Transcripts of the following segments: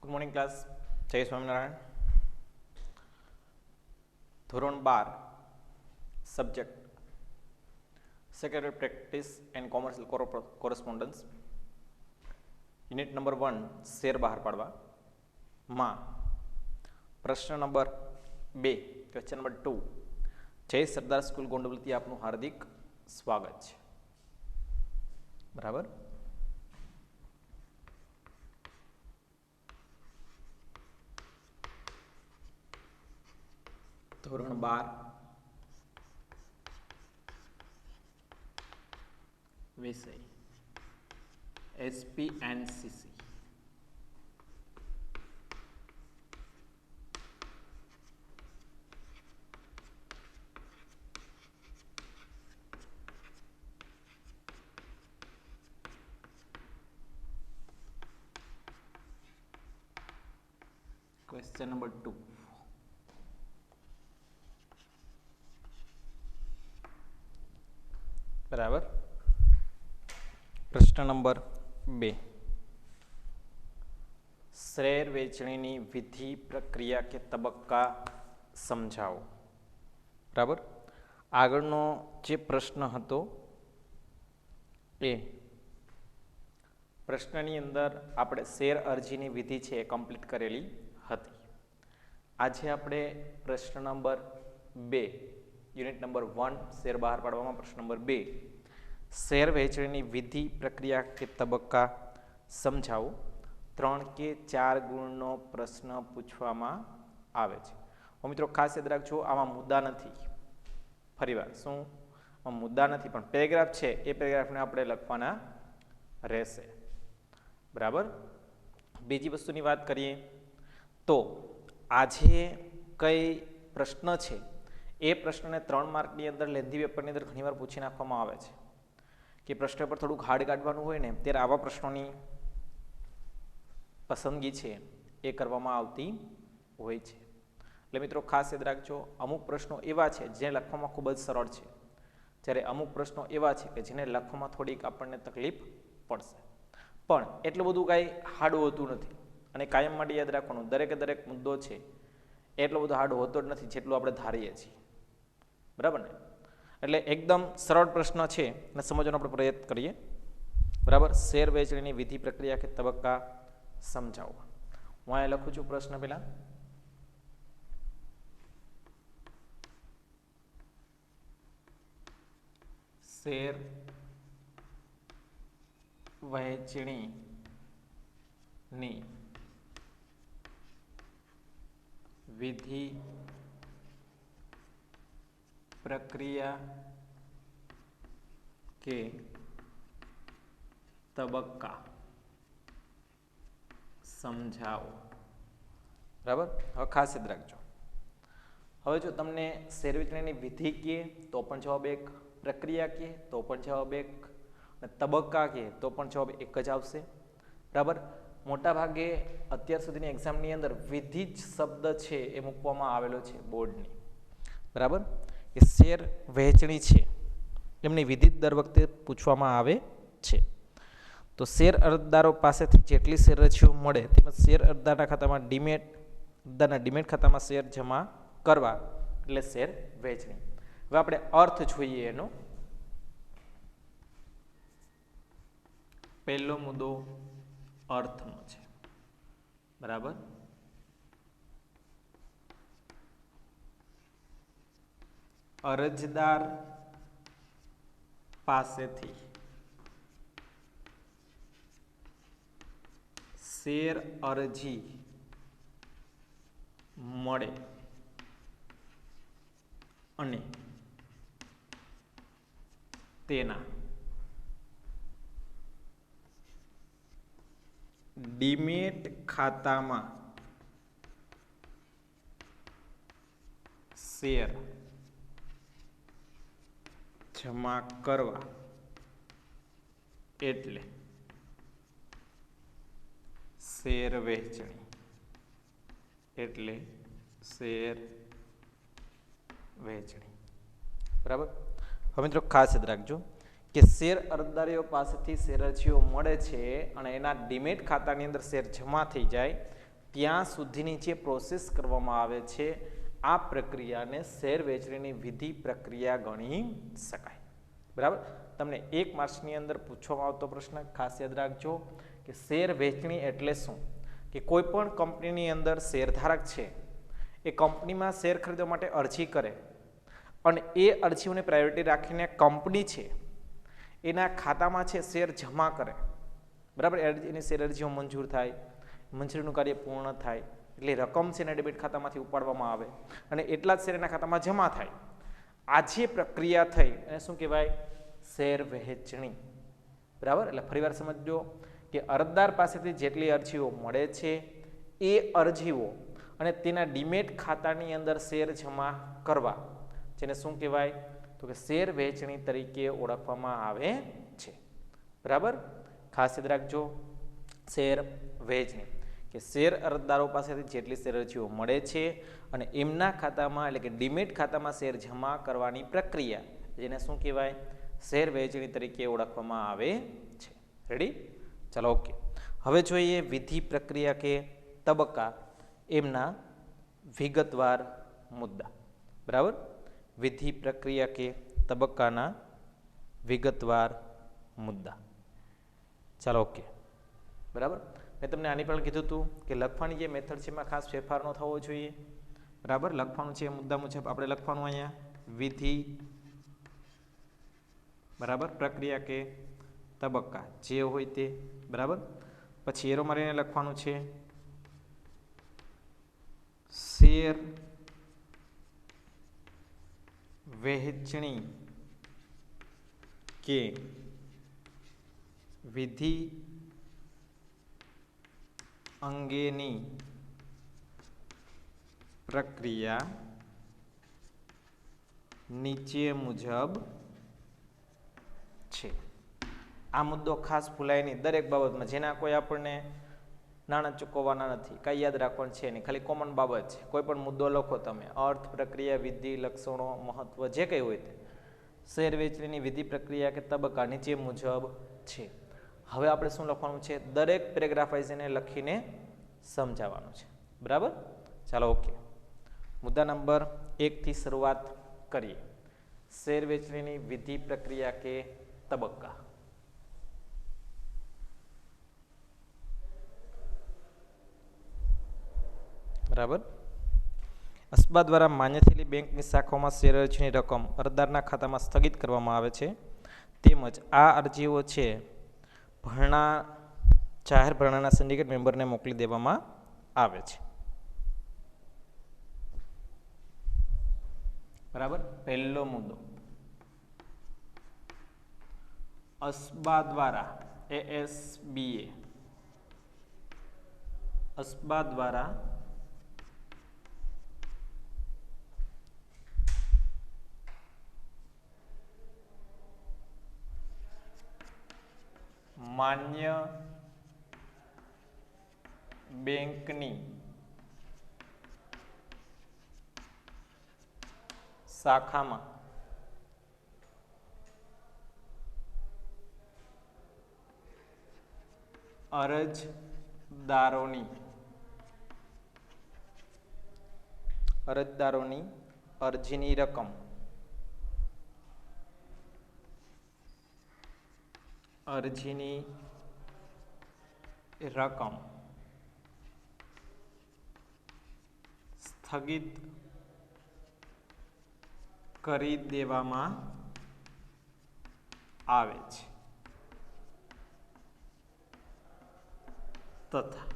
Good morning class. જય સ્વામિનારાયણ. ધોરણ 12 subject secretary practice and commercial correspondence, unit number 1 share બહાર પાડવા માં પ્રશ્ન નંબર 2 ક્વેશ્ચન નંબર 2. જય સરદાર સ્કૂલ ગોંડલથી આપનું હાર્દિક સ્વાગત છે. બરાબર. ધોરણ 12 વિષય SPNCC. Question number 2. બરાબર. પ્રશ્ન નંબર 2. શેર વેચણીની વિધિ, પ્રક્રિયા કે તબક્કા સમજાવો. બરાબર. આગળનો જે પ્રશ્ન હતો એ પ્રશ્નની અંદર આપણે શેર અરજીની વિધિ છે એ કમ્પ્લીટ કરેલી હતી. આજે આપણે પ્રશ્ન નંબર 2 યુનિટ નંબર 1 શેર બહાર પાડવામાં પ્રશ્ન નંબર 2 શેર વહેંચણીની વિધિ, પ્રક્રિયા કે તબક્કા સમજાવો 3 કે 4 ગુણનો પ્રશ્ન પૂછવામાં આવે છે. મિત્રો ખાસ યાદ રાખજો, આમાં મુદ્દા નથી. ફરીવાર શું મુદ્દા નથી, પણ પેરેગ્રાફ છે એ પેરેગ્રાફને આપણે લખવાના રહેશે. બરાબર. બીજી વસ્તુની વાત કરીએ તો આજે કઈ પ્રશ્ન છે એ પ્રશ્નને 3 માર્કની અંદર લેન્ધી પેપરની અંદર ઘણીવાર પૂછી નાખવામાં આવે છે કે પ્રશ્ન પર થોડુંક હાર્ડ કાઢવાનું હોય ને ત્યારે આવા પ્રશ્નોની પસંદગી છે એ કરવામાં આવતી હોય છે. એટલે મિત્રો ખાસ યાદ રાખજો, અમુક પ્રશ્નો એવા છે જે લખવામાં ખૂબ જ સરળ છે, જ્યારે અમુક પ્રશ્નો એવા છે કે જેને લખવામાં થોડીક આપણને તકલીફ પડશે. પણ એટલું બધું કાંઈ હાર્ડ હોતું નથી. અને કાયમ માટે યાદ રાખવાનું, દરેકે દરેક મુદ્દો છે એટલો બધો હાર્ડ હોતો જ નથી જેટલું આપણે ધારીએ છીએ. બરાબર ને? એટલે એકદમ સરળ પ્રશ્ન છે અને સમજવાનો આપણે પ્રયત્ન કરીએ. બરાબર. શેર વેચણીની વિધિ, પ્રક્રિયા કે તબક્કા સમજાવો. હું અહીંયા લખું છું પ્રશ્ન પહેલા. શેર વહેંચણીની વિધિ, પ્રક્રિયા કે તબક્કા સમજાવો. બરાબર. હવે ખાસ યાદ રાખજો, હવે જો તમને શેર વેચણીની વિધિ કહે તો પણ જવાબ એક, પ્રક્રિયા કહે તો પણ જવાબ એક, અને તબક્કા કહે તો પણ જવાબ એક જ આવશે. બરાબર. મોટા ભાગે અત્યાર સુધીની એક્ઝામની અંદર વિધિ જ શબ્દ છે એ મૂકવામાં આવેલો છે બોર્ડની. બરાબર. કે શેર વહેંચણી છે એમની વિધિ દર વખતે પૂછવામાં આવે છે. તો શેર અરજદારો પાસેથી જેટલી શેર રજીઓ મળે તેમજ શેર અરજદારના ખાતામાં ડીમેટ ખાતામાં શેર જમા કરવા એટલે શેર વહેંચણી. હવે આપણે અર્થ જોઈએ એનો. પહેલો મુદ્દો અર્થનો છે. બરાબર. અરજદાર પાસેથી શેર અરજી મળે અને તેના ડીમેટ ખાતામાં શેર જમા કરવા એટલે શેર વહેંચણી. એટલે શેર વહેંચણી. બરાબર. હવે મિત્રો ખાસ યાદ રાખજો કે શેર અરજદારીઓ પાસેથી શેર અરજીઓ મળે છે અને એના ડીમેટ ખાતાની અંદર શેર જમા થઈ જાય ત્યાં સુધીની જે પ્રોસેસ કરવામાં આવે છે આ પ્રક્રિયાને શેર વેચણીની વિધિ પ્રક્રિયા ગણી શકાય. બરાબર. તમને 1 માર્ક્સની અંદર પૂછવામાં આવતો પ્રશ્ન ખાસ યાદ રાખજો કે શેર વેચણી એટલે શું, કે કોઈ પણ કંપનીની અંદર શેરધારક છે એ કંપનીમાં શેર ખરીદવા માટે અરજી કરે અને એ અરજીઓને પ્રાયોરિટી રાખીને કંપની છે એના ખાતામાં છે શેર જમા કરે. બરાબર. એની શેર અરજીઓ મંજૂર થાય, મંજૂરીનું કાર્ય પૂર્ણ થાય એટલે રકમ છે એના ડેબિટ ખાતામાંથી ઉપાડવામાં આવે અને એટલા જ શેર એના ખાતામાં જમા થાય. આ જે પ્રક્રિયા થઈ એને શું કહેવાય? શેર વહેંચણી. બરાબર. એટલે ફરીવાર સમજો કે અરજદાર પાસેથી જેટલી અરજીઓ મળે છે એ અરજીઓ અને તેના ડીમેટ ખાતાની અંદર શેર જમા કરવા, જેને શું કહેવાય? તો કે શેર વહેંચણી તરીકે ઓળખવામાં આવે છે. બરાબર. ખાસ યાદ રાખજો શેર વહેંચણી કે શેર અરજદારો પાસેથી જેટલી શેર અરજીઓ મળે છે અને એમના ખાતામાં એટલે કે ડીમેટ ખાતામાં શેર જમા કરવાની પ્રક્રિયા, જેને શું કહેવાય? શેર વહેંચણી તરીકે ઓળખવામાં આવે છે. રેડી? ચાલો ઓકે. હવે જોઈએ વિધિ પ્રક્રિયા કે તબક્કા, એમના વિગતવાર મુદ્દા. બરાબર. વિધિ પ્રક્રિયા કે તબક્કાના વિગતવાર મુદ્દા. ચાલો ઓકે. બરાબર. મેં તમને આની પણ કીધું હતું કે લખવાની જે મેથડ છે એમાં ખાસ ફેરફાર ન થવો જોઈએ. બરાબર. લખવાનું છે મુદ્દા મુજબ આપણે લખવાનું અહીંયા વિધિ, બરાબર, પ્રક્રિયા કે તબક્કા જે હોય તે. બરાબર. પછી એરો મારીને લખવાનું છે શેર વહેંચણી કે વિધિ અંગેની પ્રક્રિયા નીચે મુજબ છે. આ મુદ્દો ખાસ ભૂલાય નહીં દરેક બાબતમાં, જેના કોઈ આપણને નાણાં ચૂકવવાના નથી, કાંઈ યાદ રાખવાનું છે નહીં, ખાલી કોમન બાબત છે. કોઈ પણ મુદ્દો લખો તમે, અર્થ, પ્રક્રિયા, વિધિ, લક્ષણો, મહત્વ જે કંઈ હોય તે શેર વેચણીની વિધિ પ્રક્રિયા કે તબક્કા નીચે મુજબ છે. હવે આપણે શું લખવાનું છે? દરેક પેરેગ્રાફ વાઇઝ એને લખીને સમજાવવાનું છે. બરાબર. ચાલો ઓકે. મુદ્દા નંબર 1 થી શરૂઆત કરીએ. શેર વેચણીની વિધિ પ્રક્રિયા કે તબક્કા. બરાબર. અસ્બા દ્વારા માન્ય થયેલી બેંકની શાખાઓમાં શેર અરજીની રકમ અરજદારના ખાતામાં સ્થગિત કરવામાં આવે છે. તેમજ આ અરજીઓ છે જાહેર ભરણાના સિન્ડિકેટ મેમ્બરને મોકલી દેવામાં આવે છે. બરાબર. પહેલો મુદ્દો, અસ્બા દ્વારા ASBA અસ્બા દ્વારા માન્ય બેંકની શાખામાં અરજદારોની અરજીની રકમ સ્થગિત કરી દેવામાં આવે છે તથા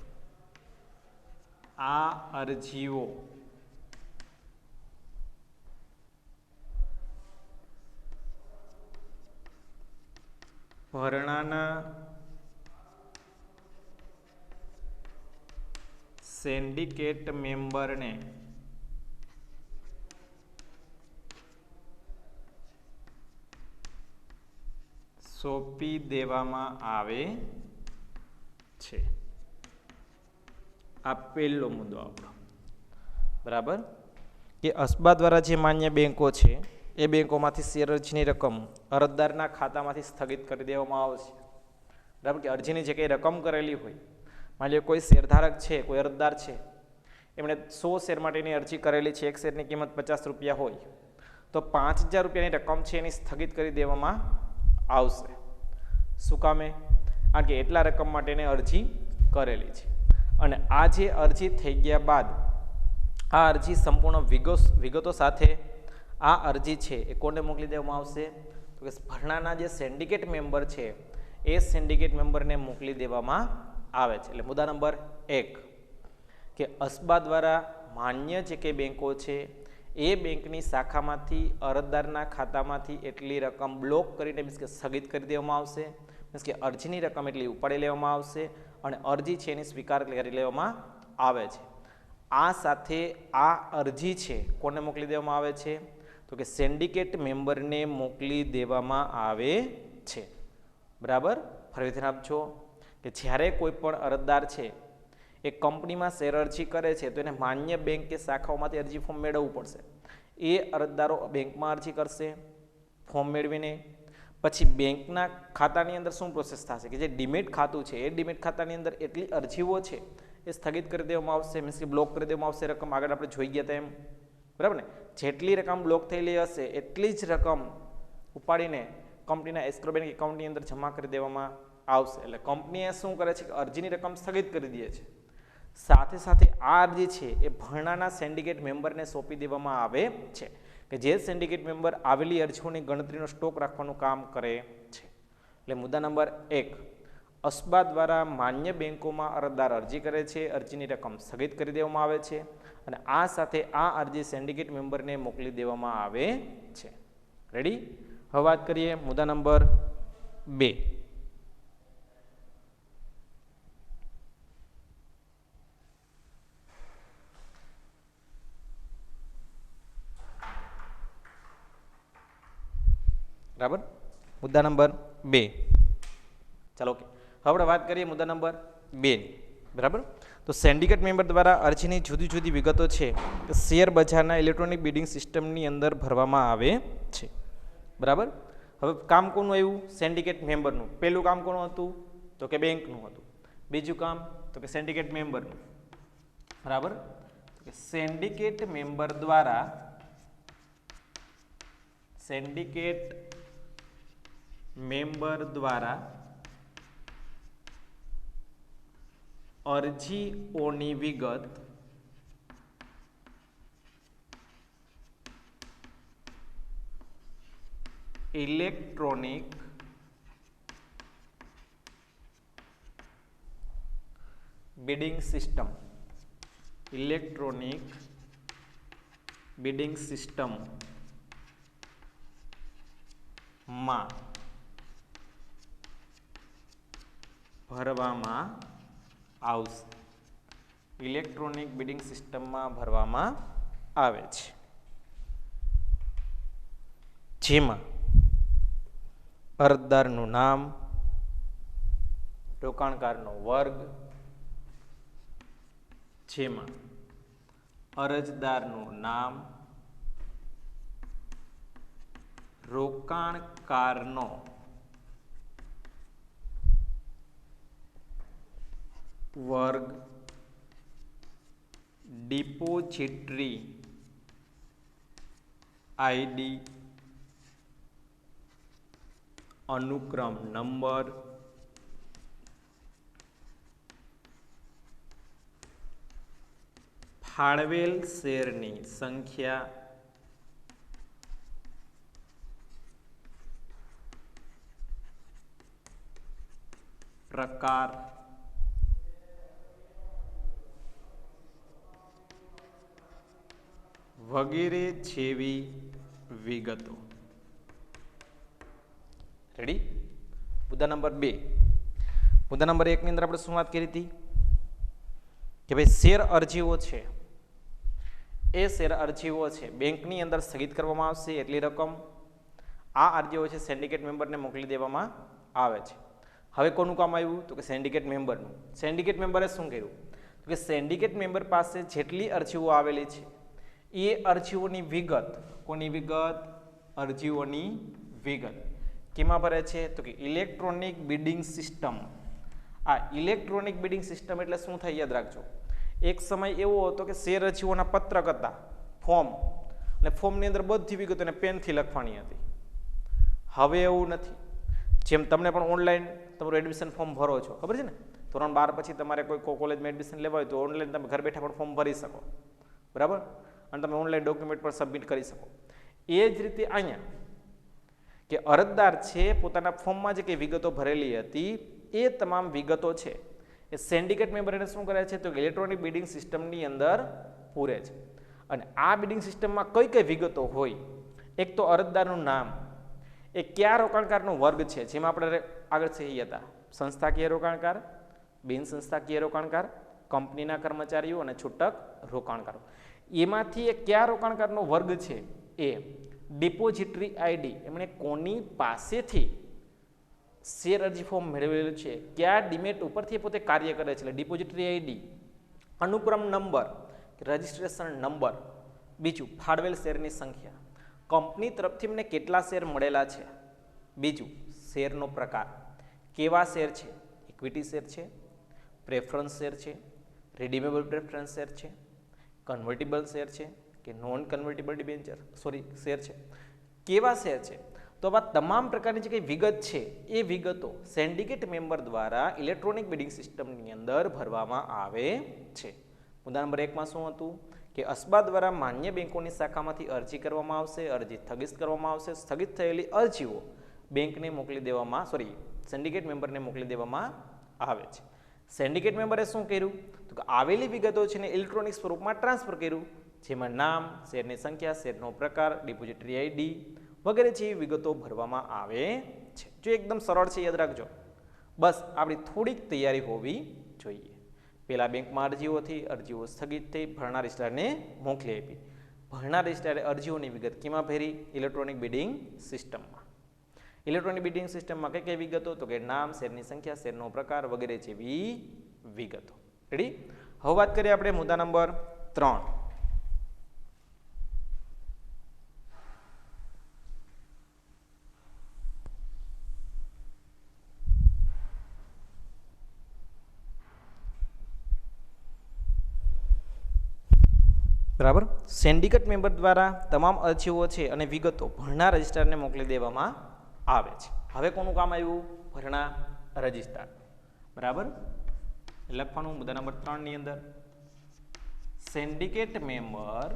આ અરજીઓ ભરણાના સિન્ડિકેટ મેમ્બરને સોંપી દેવામાં આવે છે. આ પહેલો મુદ્દો આપણો. બરાબર. કે અસ્બા દ્વારા જે માન્ય બેંકો છે એ બેંકોમાંથી શેર અરજીની રકમ અરજદારના ખાતામાંથી સ્થગિત કરી દેવામાં આવશે. બરાબર. કે અરજીની જે કંઈ રકમ કરેલી હોય માની લો કોઈ શેરધારક છે, કોઈ અરજદાર છે, એમણે 100 શેર માટેની અરજી કરેલી છે, એક શેરની કિંમત 50 રૂપિયા હોય તો 5000 રૂપિયાની રકમ છે એની સ્થગિત કરી દેવામાં આવશે. શું કામે? કારણ કે એટલા રકમ માટેની અરજી કરેલી છે અને આ જે અરજી થઈ ગયા બાદ આ અરજી સંપૂર્ણ વિગતો સાથે આ અરજી છે એ કોને મોકલી દેવામાં આવશે? તો કે ભરણાના જે સિન્ડિકેટ મેમ્બર છે એ સિન્ડિકેટ મેમ્બરને મોકલી દેવામાં આવે છે. એટલે મુદ્દા નંબર 1 કે અસ્બા દ્વારા માન્ય જે કે બેંકો છે એ બેંકની શાખામાંથી અરજદારના ખાતામાંથી એટલી રકમ બ્લોક કરીને મીન્સ કે સ્થગિત કરી દેવામાં આવશે. મીન્સ કે અરજીની રકમ એટલી ઉપાડી લેવામાં આવશે અને અરજી છે એની સ્વીકાર કરી લેવામાં આવે છે. આ સાથે આ અરજી છે કોને મોકલી દેવામાં આવે છે? તો કે સિન્ડિકેટ મેમ્બરને મોકલી દેવામાં આવે છે. બરાબર? ફરી ધ્યાન આપજો કે જ્યારે કોઈ પણ અરજદાર છે એ કંપનીમાં શેર અરજી કરે છે તો એને માન્ય બેંક કે શાખાઓમાંથી અરજી ફોર્મ મેળવવું પડશે. એ અરજદારો બેંકમાં અરજી કરશે, ફોર્મ મેળવીને પછી બેંકના ખાતાની અંદર શું પ્રોસેસ થશે કે જે ડીમેટ ખાતું છે એ ડીમેટ ખાતાની અંદર એટલી અરજીઓ છે એ સ્થગિત કરી દેવામાં આવશે, મીન્સ કે બ્લોક કરી દેવામાં આવશે. રકમ આગળ આપણે જોઈ ગયા હતા એમ, બરાબર ને? જેટલી રકમ બ્લોક થયેલી હશે એટલી જ રકમ ઉપાડીને કંપનીના એસ્ક્રો બેંક એકાઉન્ટની અંદર જમા કરી દેવામાં આવશે. એટલે કંપનીએ શું કરે છે કે અરજીની રકમ સ્થગિત કરી દે છે. સાથે સાથે આ અરજી છે એ ભરણાના સિન્ડિકેટ મેમ્બરને સોંપી દેવામાં આવે છે કે જે સિન્ડિકેટ મેમ્બર આવેલી અરજીઓની ગણતરીનો સ્ટોક રાખવાનું કામ કરે છે. એટલે મુદ્દા નંબર 1 અસ્બા દ્વારા માન્ય બેંકોમાં અરજદાર અરજી કરે છે, અરજીની રકમ સ્થગિત કરી દેવામાં આવે છે અને આ સાથે આ અરજી સિન્ડિકેટ મેમ્બરને મોકલી દેવામાં આવે છે. રેડી? હવે વાત કરીએ મુદ્દા નંબર 2. બરાબર? મુદ્દા નંબર 2. ચાલો ઓકે. હવે આપણે વાત કરીએ મુદ્દા નંબર 2. બરાબર? તો સિન્ડિકેટ મેમ્બર દ્વારા અરજીની જુદી જુદી વિગતો છે કે શેર બજારના ઇલેક્ટ્રોનિક બિડિંગ સિસ્ટમની અંદર ભરવામાં આવે છે. બરાબર? હવે કામ કોનું આવ્યું? સિન્ડિકેટ મેમ્બરનું. પહેલું કામ કોનું હતું? તો કે બેંકનું હતું. બીજું કામ તો કે સિન્ડિકેટ મેમ્બરનું. બરાબર? તો કે સિન્ડિકેટ મેમ્બર દ્વારા અરજીઓની વિગત ઇલેક્ટ્રોનિક બિડિંગ સિસ્ટમમાં ભરવામાં આવશે. ઇલેક્ટ્રોનિક બિડિંગ સિસ્ટમમાં ભરવામાં આવે છે જેમાં અરજદારનું નામ, રોકાણકારનો વર્ગ, જેમાં અરજદારનું નામ, રોકાણકારનો વર્ગ, ડિપોઝિટરી આઈડી, અનુક્રમ નંબર, ફાળવેલ શેરની સંખ્યા, પ્રકાર, વગેરે જેવી વિગતો. રેડી? મુદ્દા નંબર 2. મુદ્દા નંબર 1 ની અંદર આપણે શું વાત કરી હતી કે ભાઈ શેર અરજીઓ છે એ શેર અરજીઓ છે બેંકની અંદર સ્થગિત કરવામાં આવશે એટલી રકમ આ અરજીઓ છે સિન્ડિકેટ મેમ્બરને મોકલી દેવામાં આવે છે. હવે કોનું કામ આવ્યું? તો કે સિન્ડિકેટ મેમ્બરનું. સિન્ડિકેટ મેમ્બરે શું કર્યું? તો કે સિન્ડિકેટ મેમ્બર પાસે જેટલી અરજીઓ આવેલી છે એ અરજીઓની વિગત, કોની વિગત? અરજીઓની વિગત કેમાં ભરે છે? તો કે ઇલેક્ટ્રોનિક બિડિંગ સિસ્ટમ. આ ઇલેક્ટ્રોનિક બિડિંગ સિસ્ટમ એટલે શું થાય યાદ રાખજો. એક સમય એવો હતો કે શેર અરજીઓના પત્રક હતા, ફોર્મ, અને ફોર્મની અંદર બધી વિગતોને પેનથી લખવાની હતી. હવે એવું નથી. જેમ તમને પણ ઓનલાઈન તમારું એડમિશન ફોર્મ ભરો છો, ખબર છે ને, ધોરણ 12 પછી તમારે કોઈ કોલેજમાં એડમિશન લેવા હોય તો ઓનલાઈન તમે ઘર બેઠા પણ ફોર્મ ભરી શકો, બરાબર, અને તમે ઓનલાઈન ડોક્યુમેન્ટ પણ સબમિટ કરી શકો. એ જ રીતે અહીંયા કે અરજદાર છે પોતાના ફોર્મમાં જે કંઈ વિગતો ભરેલી હતી એ તમામ વિગતો છે એ સિન્ડિકેટ મેમ્બર એને શું કરે છે તો ઇલેક્ટ્રોનિક બિડિંગ સિસ્ટમની અંદર પૂરે છે. અને આ બિડિંગ સિસ્ટમમાં કઈ કઈ વિગતો હોય, એક તો અરજદારનું નામ, એ કયા રોકાણકારનો વર્ગ છે, જેમાં આપણે આગળ સહી હતા સંસ્થાકીય રોકાણકાર, બિન સંસ્થાકીય રોકાણકાર, કંપનીના કર્મચારીઓ અને છૂટક રોકાણકારો. એમાંથી એ કયા રોકાણકારનો વર્ગ છે, એ ડિપોઝિટરી આઈડી, એમણે કોની પાસેથી શેર અરજી ફોર્મ મેળવેલું છે, કયા ડિમેટ ઉપરથી પોતે કાર્ય કરે છે, એટલે ડિપોઝિટરી આઈડી, અનુક્રમ નંબર, રજિસ્ટ્રેશન નંબર, બીજું ફાળવેલ શેરની સંખ્યા, કંપની તરફથી એમને કેટલા શેર મળેલા છે, બીજું શેરનો પ્રકાર, કેવા શેર છે, ઇક્વિટી શેર છે, પ્રેફરન્સ શેર છે, રિડીમેબલ પ્રેફરન્સ શેર છે, કન્વર્ટિબલ શેર છે કે નોન કન્વર્ટિબલ ડિબેન્ચર શેર છે, કેવા શેર છે. તો આવા તમામ પ્રકારની જે કંઈ વિગત છે એ વિગતો સિન્ડિકેટ મેમ્બર દ્વારા ઇલેક્ટ્રોનિક બિડિંગ સિસ્ટમની અંદર ભરવામાં આવે છે. મુદ્દા નંબર 1 માં શું હતું કે અસ્બા દ્વારા માન્ય બેંકોની શાખામાંથી અરજી કરવામાં આવશે, અરજી સ્થગિત કરવામાં આવશે, સ્થગિત થયેલી અરજીઓ બેંકને મોકલી દેવામાં સિન્ડિકેટ મેમ્બરને મોકલી દેવામાં આવે છે. સિન્ડિકેટ મેમ્બરે શું કર્યું તો કે આવેલી વિગતો છે ને ઇલેક્ટ્રોનિક સ્વરૂપમાં ટ્રાન્સફર કર્યું, જેમાં નામ, શેરની સંખ્યા, શેરનો પ્રકાર, ડિપોઝિટરી આઈડી વગેરે જેવી વિગતો ભરવામાં આવે છે. જો એકદમ સરળ છે, યાદ રાખજો, બસ આપણી થોડીક તૈયારી હોવી જોઈએ. પહેલા બેંકમાં અરજીઓ સ્થગિત થઈ, ભરનાર રજિસ્ટ્રારને મોકલી આપી, ભરનાર રજિસ્ટ્રારે અરજીઓની વિગત કેમાં ભરી, ઇલેક્ટ્રોનિક બિડિંગ સિસ્ટમમાં. ઇલેક્ટ્રોનિક બિડિંગ સિસ્ટમમાં કઈ કઈ વિગતો તો કે નામ, શેરની સંખ્યા, શેરનો પ્રકાર વગેરે જેવી વિગતો. રેડી? હવે વાત કરીએ આપણે મુદ્દા નંબર 3. બરાબર, સિન્ડિકેટ મેમ્બર દ્વારા તમામ અરજીઓ છે અને વિગતો ભરનાર રજિસ્ટ્રારને મોકલી દેવામાં આવે છે. હવે કોનું કામ આવ્યું? ભરનાર રજિસ્ટ્રાર. બરાબર, લખવાનું મુદ્દા નંબર 3 ની અંદર સિન્ડિકેટ મેમ્બર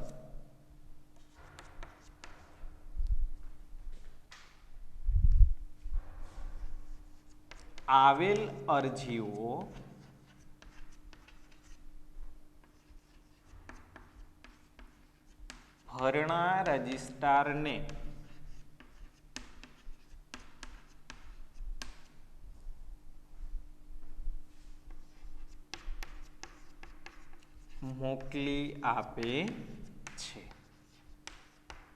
આવેલ અરજીઓ ભરનાર રજિસ્ટ્રારને મોકલી આપે છે.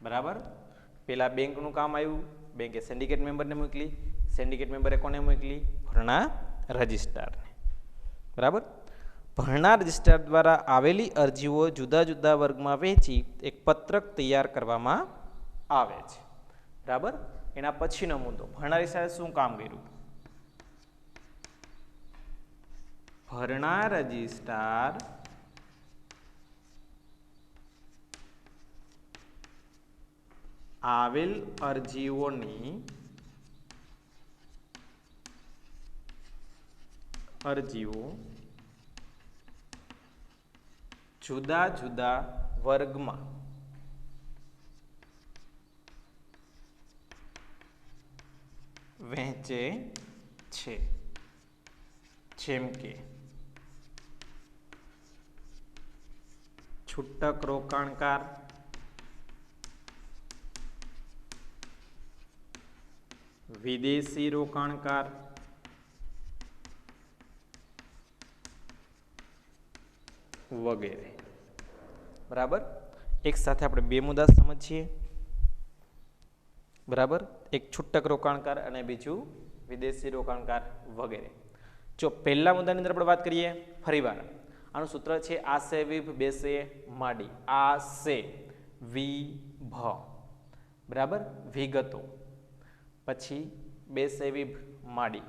બરાબર, પેલા બેંકનું કામ આવ્યું, બેંકે સિન્ડિકેટ મેમ્બરને મોકલી, સિન્ડિકેટ મેમ્બરે કોને મોકલી? ભરનાર રજિસ્ટ્રારને. બરાબર, ભરનાર રજિસ્ટ્રાર દ્વારા આવેલી અરજીઓ જુદા જુદા વર્ગમાં વહેંચી એક પત્રક તૈયાર કરવામાં આવે છે. બરાબર, એના પછીનો મુદ્દો, ભરનાર રજિસ્ટ્રારે શું કામ કર્યું? ભરનાર રજિસ્ટ્રાર આવેલ અરજીઓની જુદા જુદા વર્ગમાં વહેંચે છે. જેમ કે છૂટક રોકાણકાર, વિદેશી રોકાણકાર, વગેરે. બરાબર, એક સાથે આપણે બે મુદ્દા સમજીએ. બરાબર, એક છૂટક રોકાણકાર અને બીજું વિદેશી રોકાણકાર વગેરે. જો પહેલા મુદ્દાની અંદર આપણે વાત કરીએ, ફરીવાર આનું સૂત્ર છે આસે વિભ બેસે માડી. આસે વિભ, બરાબર, વિગતો, પછી બેસે વિભ માડી,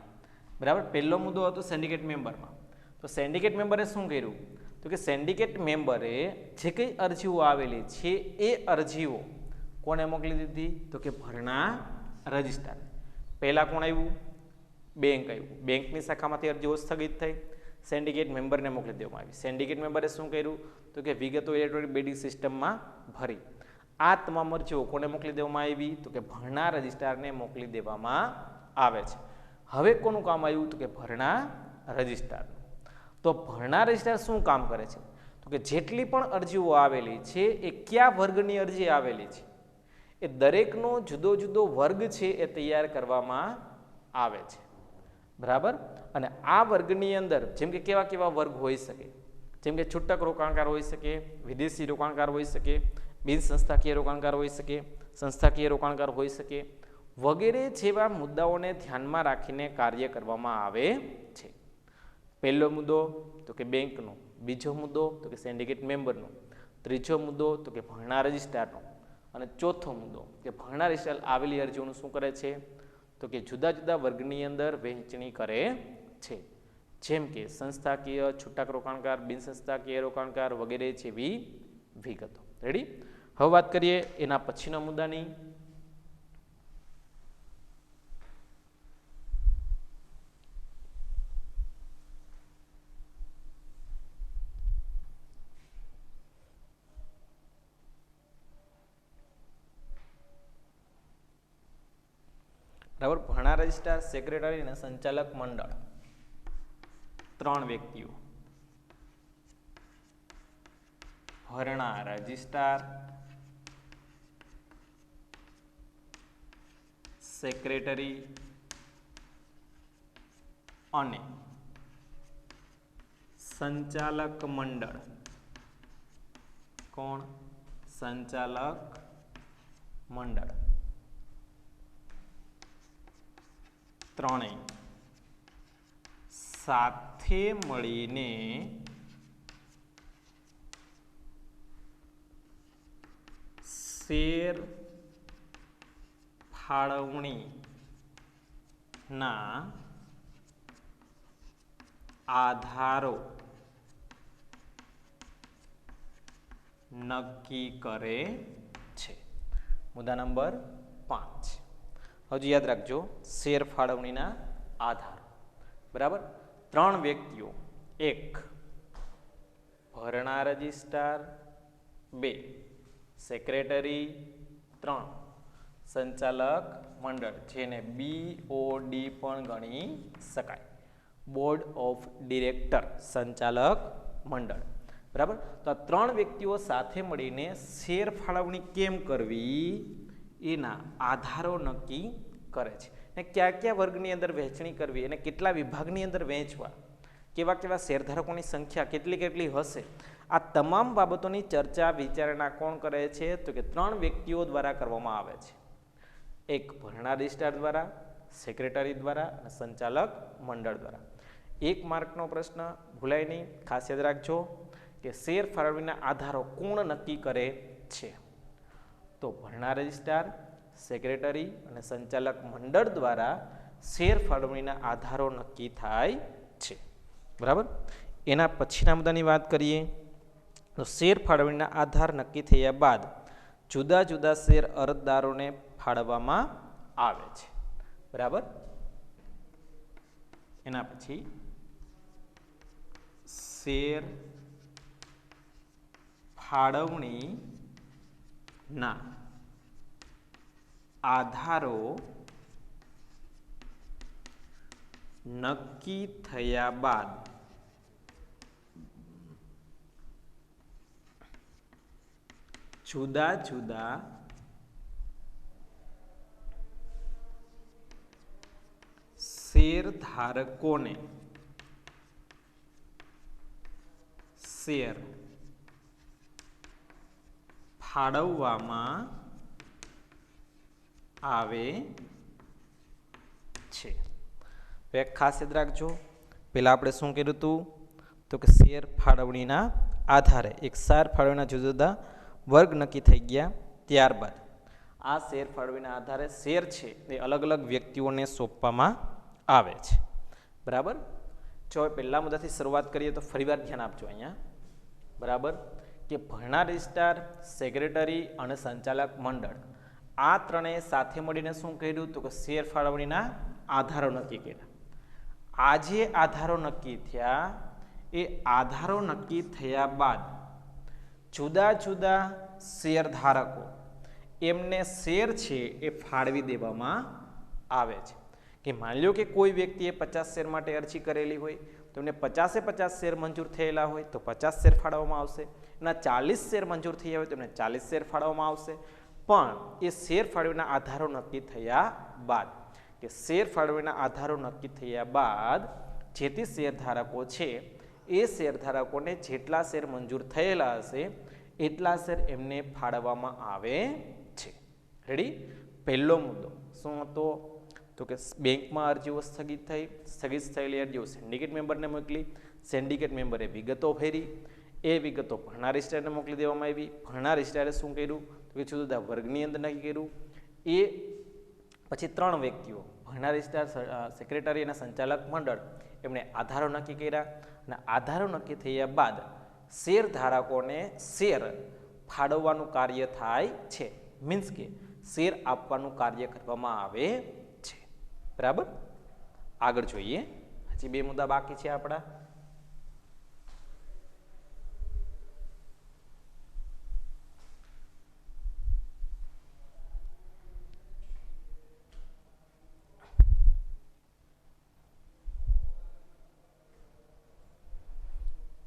બરાબર. પહેલો મુદ્દો હતો સિન્ડિકેટ મેમ્બરમાં. તો સિન્ડિકેટ મેમ્બરે શું કર્યું? તો કે સિન્ડિકેટ મેમ્બરે જે કંઈ અરજીઓ આવેલી છે એ અરજીઓ કોને મોકલી દીધી? તો કે ભરણા રજિસ્ટ્રાર. પહેલાં કોણ આવ્યું? બેંક આવ્યું. બેંકની શાખામાંથી અરજીઓ સ્થગિત થઈ, સિન્ડિકેટ મેમ્બરને મોકલી દેવામાં આવી. સિન્ડિકેટ મેમ્બરે શું કર્યું? તો કે વિગતો ઇલેક્ટ્રોનિક બિલિંગ સિસ્ટમમાં ભરી. આ તમામ અરજીઓ કોને મોકલી દેવામાં આવી? તો કે ભરણા રજિસ્ટ્રારને મોકલી દેવામાં આવે છે. હવે કોનું કામ આવ્યું? તો કે ભરણા રજિસ્ટ્રારનું. તો ભરણા રજિસ્ટ્રાર શું કામ કરે છે? તો કે જેટલી પણ અરજીઓ આવેલી છે એ કયા વર્ગની અરજી આવેલી છે એ દરેકનો જુદો જુદો વર્ગ છે એ તૈયાર કરવામાં આવે છે. બરાબર. અને આ વર્ગની અંદર જેમ કે કેવા કેવા વર્ગ હોઈ શકે? જેમ કે છૂટક રોકાણકાર હોઈ શકે, વિદેશી રોકાણકાર હોઈ શકે, બિન સંસ્થાકીય રોકાણકાર હોઈ શકે, સંસ્થાકીય રોકાણકાર હોઈ શકે વગેરે જેવા મુદ્દાઓને ધ્યાનમાં રાખીને કાર્ય કરવામાં આવે છે. પહેલો મુદ્દો તો કે બેંકનો, બીજો મુદ્દો તો કે સિન્ડિકેટ મેમ્બરનો, ત્રીજો મુદ્દો તો કે ભરણા રજિસ્ટ્રારનો અને ચોથો મુદ્દો કે ભરણા રજિસ્ટ્રાર આવેલી અરજીઓનું શું કરે છે? તો કે જુદા જુદા વર્ગની અંદર વહેંચણી કરે છે. જેમ કે સંસ્થાકીય, છૂટક રોકાણકાર, બિન સંસ્થાકીય રોકાણકાર વગેરે જેવી વિગતો. રેડી? હવે વાત કરીએ એના પછીના મુદ્દાની. બરાબર. ભરણા રજિસ્ટ્રાર, સેક્રેટરી અને સંચાલક મંડળ 3 વ્યક્તિઓ. ભરણા રજિસ્ટ્રાર, સેક્રેટરી અને સંચાલક મંડળ. કોણ? સંચાલક મંડળ. ત્રણેય સાથે મળીને શેર ફાળવણીના આધારો નક્કી કરે છે. મુદ્દા નંબર 5. હજુ યાદ રાખજો, શેર ફાળવણીના આધારો. બરાબર. 3 વ્યક્તિઓ, 1 ભરણા રજિસ્ટ્રાર, 2 સેક્રેટરી, 3 સંચાલક મંડળ જેને BOD પણ ગણી શકાય, બોર્ડ ઓફ ડિરેક્ટર, સંચાલક મંડળ. બરાબર. તો આ 3 વ્યક્તિઓ સાથે મળીને શેર ફાળવણી કેમ કરવી એના આધારો નક્કી કરે છે. અને કયા કયા વર્ગની અંદર વહેંચણી કરવી અને કેટલા વિભાગની અંદર વહેંચવા, કેવા કેવા શેરધારકોની સંખ્યા કેટલી હશે, આ તમામ બાબતોની ચર્ચા વિચારણા કોણ કરે છે? તો કે 3 વ્યક્તિઓ દ્વારા કરવામાં આવે છે. એક ભરણા રજિસ્ટ્રાર દ્વારા, સેક્રેટરી દ્વારા અને સંચાલક મંડળ દ્વારા. 1 માર્કનો પ્રશ્ન ભૂલાય નહીં, ખાસ યાદ રાખજો કે શેર ફાળવણીના આધારો કોણ નક્કી કરે છે? તો ભરણા રજિસ્ટ્રાર, સેક્રેટરી અને સંચાલક મંડળ દ્વારા શેર ફાળવણીના આધારો નક્કી થાય છે. બરાબર. એના પછીના મુદ્દાની વાત કરીએ તો શેર ફાળવણીના આધાર નક્કી થયા બાદ જુદા જુદા શેર અરજદારોને ફાળવવામાં આવે છે. બરાબર. એના પછી શેર ફાળવણીના આધારો નક્કી થયા બાદ જુદા જુદા શેરધારકોને શેર ફાળવવામાં આવે છે. ખાસ યાદ રાખજો, પહેલાં આપણે શું કર્યું હતું? તો કે શેર ફાળવણીના આધારે એક શેર ફાળવણીના જુદા જુદા વર્ગ નક્કી થઈ ગયા. ત્યારબાદ આ શેર ફાળવણીના આધારે શેર છે એ અલગ અલગ વ્યક્તિઓને સોંપવામાં આવે છે. બરાબર. જો પહેલા મુદ્દાથી શરૂઆત કરીએ તો ફરીવાર ધ્યાન આપજો અહીંયા. બરાબર, કે ભરનાર રજિસ્ટ્રાર, સેક્રેટરી અને સંચાલક મંડળ આ ત્રણેય સાથે મળીને શું કર્યું તો કે શેર ફાળવણીના આધારો નક્કી કર્યા. આ જે આધારો નક્કી થયા એ આધારો નક્કી થયા બાદ જુદા જુદા શેરધારકો એમને શેર છે એ ફાળવી દેવામાં આવે છે. કે માની લો કે કોઈ વ્યક્તિએ 50 શેર માટે અરજી કરેલી હોય તો એમને 50 શેર મંજૂર થયેલા હોય તો 50 શેર ફાળવવામાં આવશે. એના 40 શેર મંજૂર થયા હોય તો એમને 40 શેર ફાળવવામાં આવશે. પણ એ શેર ફાળવણીના આધારો નક્કી થયા બાદ કે શેર ફાળવણીના આધારો નક્કી થયા બાદ જે તે શેરધારકો છે એ શેરધારકોને જેટલા શેર મંજૂર થયેલા હશે એટલા શેર એમને ફાળવવામાં આવે છે. રેડી. પહેલો મુદ્દો શું હતો તો કે બેંકમાં અરજીઓ સ્થગિત થઈ, સ્થગિત થયેલી અરજીઓ સિન્ડિકેટ મેમ્બરને મોકલી, સિન્ડિકેટ મેમ્બરે વિગતો ભરી, એ વિગતો ભરનાર રજિસ્ટ્રારને મોકલી દેવામાં આવી. ભરનાર રજિસ્ટ્રારે શું કર્યું તો કે જુદા જુદા વર્ગની અંદર નક્કી કર્યું. એ પછી 3 વ્યક્તિઓ ભરનાર રજિસ્ટ્રાર, સેક્રેટરી અને સંચાલક મંડળ એમણે આધારો નક્કી કર્યા અને આધારો નક્કી થયા બાદ શેરધારકોને શેર ફાળવવાનું કાર્ય થાય છે. મીન્સ કે શેર આપવાનું કાર્ય કરવામાં આવે છે. બરાબર. આગળ જોઈએ. હજી 2 મુદ્દા બાકી છે આપણા.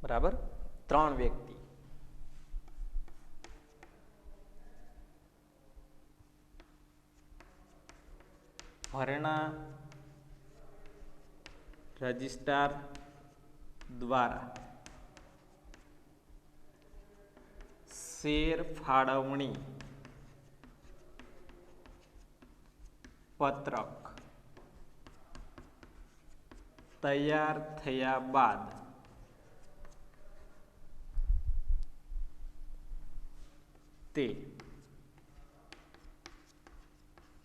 બરાબર. 3 વ્યક્તિ ભરણા રજિસ્ટ્રાર દ્વારા શેર ફાળવણી પત્રક તૈયાર થયા બાદ તે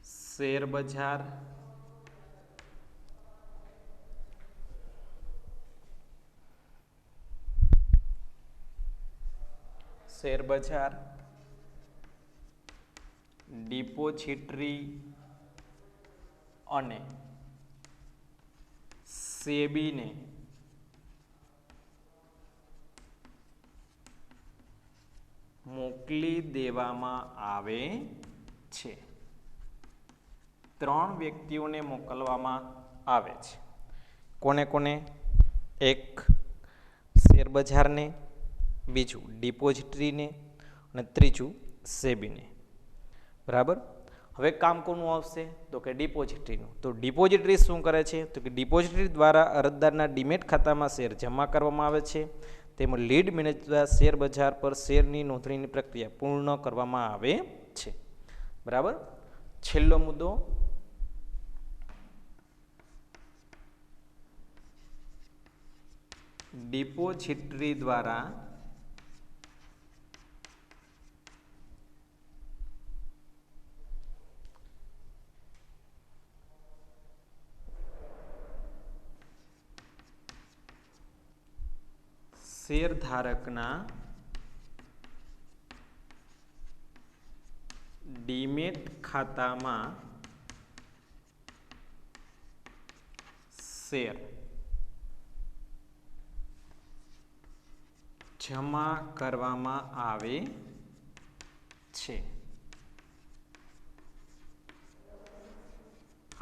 શેર બજાર ડિપોઝિટરી અને સેબીને મોકલી દેવામાં આવે છે. 3 વ્યક્તિઓને મોકલવામાં આવે છે. કોને કોને? એક શેર બજારને, બીજું ડિપોઝિટરીને અને ત્રીજું સેબીને. બરાબર. હવે કામ કોનું આવશે તો કે ડિપોઝિટરીનું. તો ડિપોઝિટરી શું કરે છે તો કે ડિપોઝિટરી દ્વારા અરજદારના ડીમેટ ખાતામાં શેર જમા કરવામાં આવે છે. તેમાં લીડ મેનેજર દ્વારા શેર બજાર પર શેરની નોંધણીની પ્રક્રિયા પૂર્ણ કરવામાં આવે છે. બરાબર. છેલ્લો મુદ્દો ડિપોઝિટરી દ્વારા શેરધારકના ડીમેટ ખાતામાં શેર જમા કરવામાં આવે છે.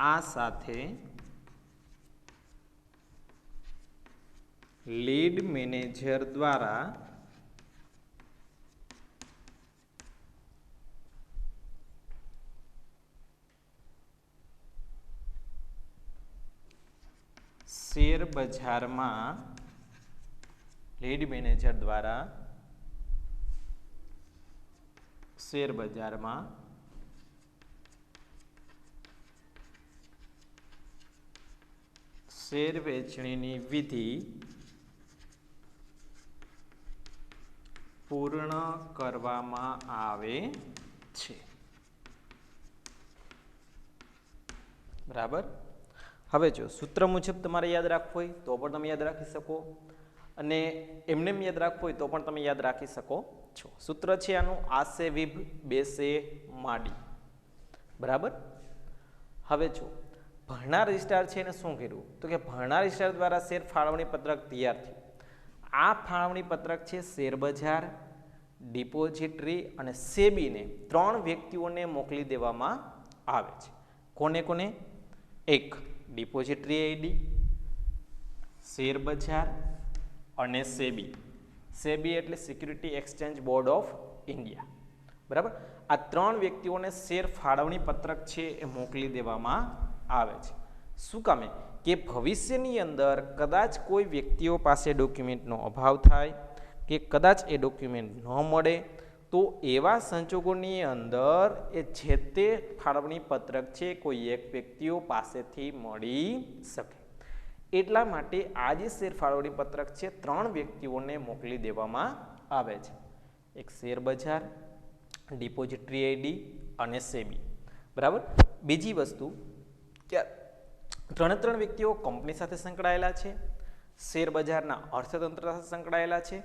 આ સાથે લીડ મેનેજર દ્વારા શેર બજારમાં લીડ મેનેજર દ્વારા શેર બજારમાં શેર વેચણીની વિધિ પૂર્ણ કરવામાં આવે છે. બરાબર. હવે જો સૂત્ર મુજબ તમારે યાદ રાખવું હોય તો પણ તમે યાદ રાખી શકો અને એમને યાદ રાખવું હોય તો પણ તમે યાદ રાખી શકો છો. સૂત્ર છે આનું આસે વિભ બેસે માડી. બરાબર. હવે જો ભરનાર રજિસ્ટ્રાર છે એને શું કર્યું તો કે ભરનાર રજિસ્ટ્રાર દ્વારા શેર ફાળવણી પત્રક તૈયાર થયું. આ ફાળવણી પત્રક છે શેર બજાર, ડિપોઝિટરી અને સેબીને 3 વ્યક્તિઓને મોકલી દેવામાં આવે છે. કોને કોને? એક ડિપોઝિટરી આઈડી, શેર બજાર અને સેબી. સેબી એટલે security exchange board of India. બરાબર. આ 3 વ્યક્તિઓને શેર ફાળવણી પત્રક છે એ મોકલી દેવામાં આવે છે. શું કામે? કે ભવિષ્યની અંદર કદાચ કોઈ વ્યક્તિઓ પાસે ડોક્યુમેન્ટનો અભાવ થાય કે કદાચ એ ડોક્યુમેન્ટ ન મળે તો એવા સંજોગોની અંદર એ જે તે ફાળવણી પત્રક છે કોઈ એક વ્યક્તિઓ પાસેથી મળી શકે. એટલા માટે આ જે શેર ફાળવણી પત્રક છે 3 વ્યક્તિઓને મોકલી દેવામાં આવે છે. એક શેર બજાર, ડિપોઝિટરી આઈડી અને સેબી. બરાબર. બીજી વસ્તુ કે 3 વ્યક્તિઓ કંપની સાથે સંકળાયેલા છે, શેર બજારના અર્થતંત્ર સાથે સંકળાયેલા છે.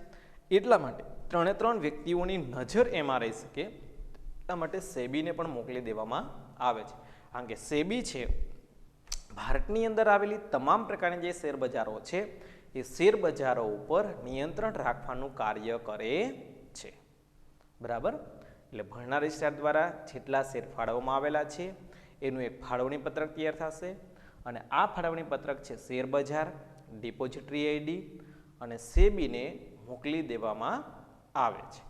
એટલા માટે 3 વ્યક્તિઓની નજર એમાં રહી શકે એટલા માટે સેબીને પણ મોકલી દેવામાં આવે છે. કારણ કે સેબી છે ભારતની અંદર આવેલી તમામ પ્રકારની જે શેર બજારો છે એ શેર બજારો ઉપર નિયંત્રણ રાખવાનું કાર્ય કરે છે. બરાબર. એટલે ભરનાર રજિસ્ટ્રાર દ્વારા જેટલા શેર ફાળવવામાં આવેલા છે એનું એક ફાળવણી પત્રક તૈયાર થશે અને આ ફાળવણી પત્રક છે શેર બજાર, ડિપોઝિટરી આઈડી અને સેબીને મોકલી દેવામાં આવે છે.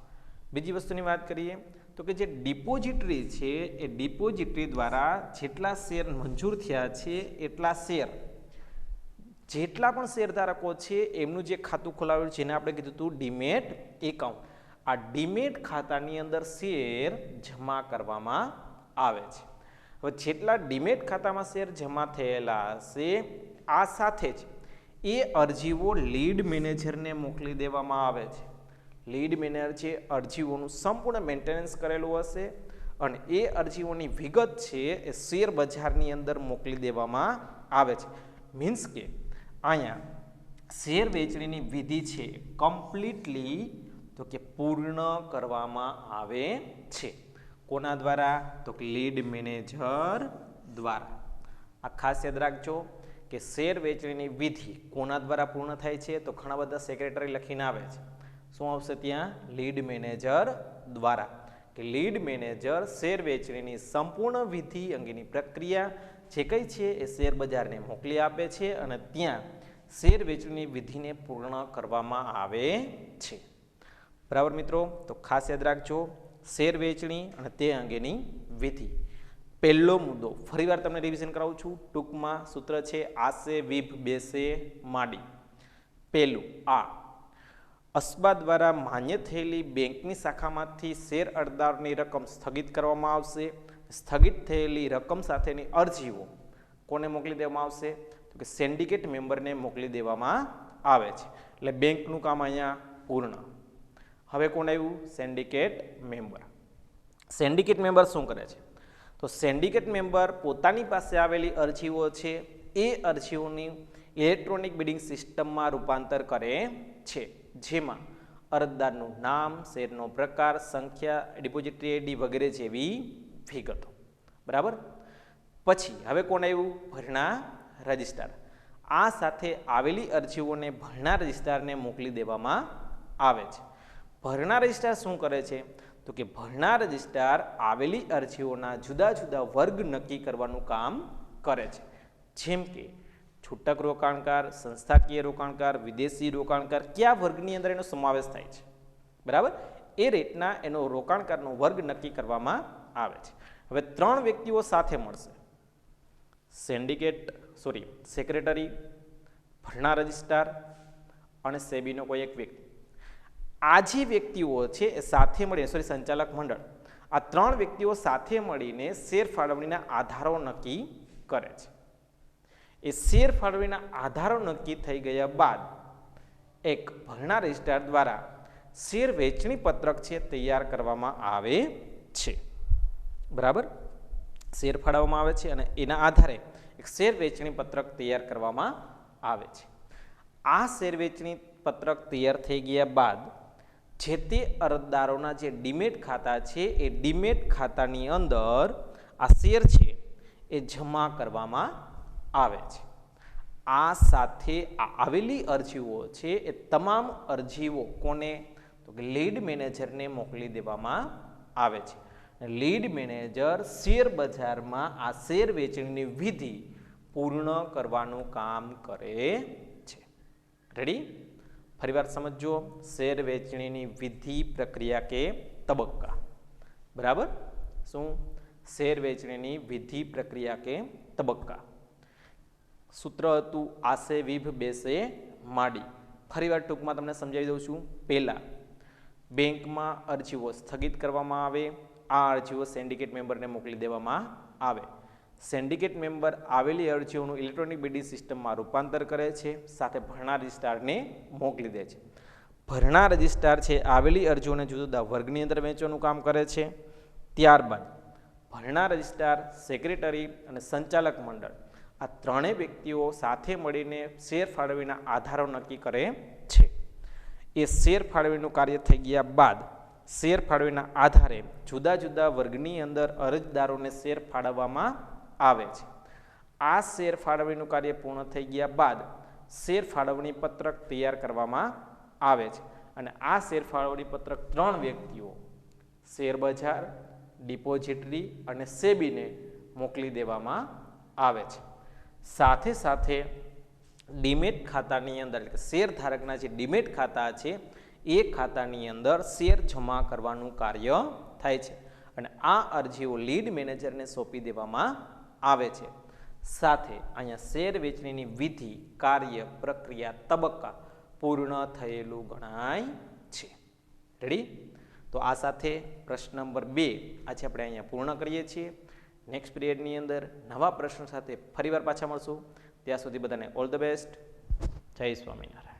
બીજી વસ્તુની વાત કરીએ તો કે જે ડિપોઝિટરી છે એ ડિપોઝિટરી દ્વારા જેટલા શેર મંજૂર થયા છે એટલા શેર જેટલા પણ શેરધારકો છે એમનું જે ખાતું ખોલાવેલું છે એને આપણે કીધું હતું ડીમેટ એકાઉન્ટ. આ ડીમેટ ખાતાની અંદર શેર જમા કરવામાં આવે છે. હવે જેટલા ડીમેટ ખાતામાં શેર જમા થયેલા હશે આ સાથે જ એ અરજીઓ લીડ મેનેજરને મોકલી દેવામાં આવે છે. લીડ મેનેજર છે અરજીઓનું સંપૂર્ણ મેન્ટેનન્સ કરેલું હશે અને એ અરજીઓની વિગત છે એ શેર બજારની અંદર મોકલી દેવામાં આવે છે. મીન્સ કે અહીંયા શેર વેચણીની વિધિ છે કમ્પ્લીટલી તો કે પૂર્ણ કરવામાં આવે છે. કોના દ્વારા? તો કે લીડ મેનેજર દ્વારા. આ ખાસ યાદ રાખજો કે શેર વેચણીની વિધિ કોના દ્વારા પૂર્ણ થાય છે તો ઘણા બધા સેક્રેટરી લખીને આવે છે. શું આવશે ત્યાં? લીડ મેનેજર દ્વારા. કે લીડ મેનેજર શેર વેચણીની સંપૂર્ણ વિધિ અંગેની પ્રક્રિયા જે કંઈ છે એ શેર બજારને મોકલી આપે છે અને ત્યાં શેર વેચણીની વિધિને પૂર્ણ કરવામાં આવે છે. બરાબર મિત્રો. તો ખાસ યાદ રાખજો શેર વેચણી અને તે અંગેની વિધિ. પહેલો મુદ્દો ફરીવાર તમને રિવિઝન કરાવું છું. ટૂંકમાં સૂત્ર છે આસે વિભ બેસે માડી. પહેલું આ અસ્બા દ્વારા માન્ય થયેલી બેંકની શાખામાંથી શેર અરજદારની રકમ સ્થગિત કરવામાં આવશે. સ્થગિત થયેલી રકમ સાથેની અરજીઓ કોને મોકલી દેવામાં આવશે તો કે સિન્ડિકેટ મેમ્બરને મોકલી દેવામાં આવે છે. એટલે બેંકનું કામ અહીંયા પૂર્ણ. હવે કોણ આવ્યું? Syndicate member. સિન્ડિકેટ મેમ્બર શું કરે છે તો સિન્ડિકેટ મેમ્બર પોતાની પાસે આવેલી અરજીઓ છે એ અરજીઓની ઇલેક્ટ્રોનિક બિડિંગ સિસ્ટમમાં રૂપાંતર કરે છે જેમાં અરજદારનું નામ, શેરનો પ્રકાર, સંખ્યા, ડિપોઝિટરી આઈડી વગેરે જેવી વિગતો. બરાબર. પછી હવે કોણ આવ્યું? ભરનાર રજિસ્ટ્રાર. આ સાથે આવેલી અરજીઓને ભરનાર રજિસ્ટ્રારને મોકલી દેવામાં આવે છે. ભરનાર રજિસ્ટ્રાર શું કરે છે તો કે ભરનાર રજિસ્ટ્રાર આવેલી અરજીઓના જુદા જુદા વર્ગ નક્કી કરવાનું કામ કરે છે. જેમ કે છૂટક રોકાણકાર, સંસ્થાકીય રોકાણકાર, વિદેશી રોકાણકાર, કયા વર્ગની અંદર એનો સમાવેશ થાય છે. બરાબર. એ રીતના એનો રોકાણકારનો વર્ગ નક્કી કરવામાં આવે છે. હવે 3 વ્યક્તિઓ સાથે મળશે. સેક્રેટરી, ભરનાર રજિસ્ટ્રાર અને સેબીનો કોઈ એક વ્યક્તિ. આ જે વ્યક્તિઓ છે એ સાથે મળીને સંચાલક મંડળ આ 3 વ્યક્તિઓ સાથે મળીને શેર ફાળવણીના આધારો નક્કી કરે છે. એ શેર ફાળવણીના આધારો નક્કી થઈ ગયા બાદ એક ભરનાર રજિસ્ટ્રાર દ્વારા શેર વેચણી પત્રક છે તૈયાર કરવામાં આવે છે. બરાબર. શેર ફાળવવામાં આવે છે અને એના આધારે એક શેર વેચણી પત્રક તૈયાર કરવામાં આવે છે. આ શેર વેચણી પત્રક તૈયાર થઈ ગયા બાદ જે તે અરજદારોના જે ડીમેટ ખાતા છે એ ડીમેટ ખાતાની અંદર આ શેર છે એ જમા કરવામાં આવે છે. આ સાથે આવેલી અરજીઓ છે એ તમામ અરજીઓ કોને તો કે લીડ મેનેજરને મોકલી દેવામાં આવે છે. લીડ મેનેજર શેર બજારમાં આ શેર વેચણીની વિધિ પૂર્ણ કરવાનું કામ કરે છે. રેડી? ફરીવાર સમજો. શેર વેચણીની વિધિ, પ્રક્રિયા કે તબક્કા. બરાબર? શું? શેર વેચણીની વિધિ, પ્રક્રિયા કે તબક્કા. સૂત્ર હતું આસે વિભ બેસે માડી. ફરીવાર ટૂંકમાં તમને સમજાવી દઉં છું. પહેલા બેંકમાં અરજીઓ સ્થગિત કરવામાં આવે. આ અરજીઓ સિન્ડિકેટ મેમ્બરને મોકલી દેવામાં આવે. સિન્ડિકેટ મેમ્બર આવેલી અરજીઓનું ઇલેક્ટ્રોનિક બિડિંગ સિસ્ટમમાં રૂપાંતર કરે છે, સાથે ભરનાર રજિસ્ટ્રારને મોકલી દે છે. ભરનાર રજિસ્ટ્રાર છે આવેલી અરજીઓને જુદા જુદા વર્ગની અંદર વેચવાનું કામ કરે છે. ત્યારબાદ ભરનાર રજિસ્ટ્રાર, સેક્રેટરી અને સંચાલક મંડળ આ ત્રણેય વ્યક્તિઓ સાથે મળીને શેર ફાળવણીના આધારો નક્કી કરે છે. એ શેર ફાળવણીનું કાર્ય થઈ ગયા બાદ શેર ફાળવણીના આધારે જુદા જુદા વર્ગની અંદર અરજદારોને શેર ફાળવવામાં આવે છે. આ શેર ફાળવણીનું કાર્ય પૂર્ણ થઈ ગયા બાદ શેર ફાળવણી પત્રક તૈયાર કરવામાં આવે છે અને આ શેર ફાળવણી પત્રક ત્રણ વ્યક્તિઓ શેર બજાર, ડિપોઝિટરી અને સેબીને મોકલી દેવામાં આવે છે. સાથે સાથે ડીમેટ ખાતાની અંદર એટલે કે શેર ધારકના જે ડીમેટ ખાતા છે એ ખાતાની અંદર શેર જમા કરવાનું કાર્ય થાય છે અને આ અરજીઓ લીડ મેનેજરને સોંપી દેવામાં આવે છે. સાથે અહીંયા શેર વેચણીની વિધિ, કાર્ય, પ્રક્રિયા, તબક્કા પૂર્ણ થયેલું ગણાય છે. રેડી? તો આ સાથે પ્રશ્ન નંબર 2 આજે આપણે અહીંયા પૂર્ણ કરીએ છીએ. નેક્સ્ટ પિરિયડની અંદર નવા પ્રશ્નો સાથે ફરીવાર પાછા મળશું. ત્યાં સુધી બધાને ઓલ ધ બેસ્ટ. જય સ્વામિનારાયણ.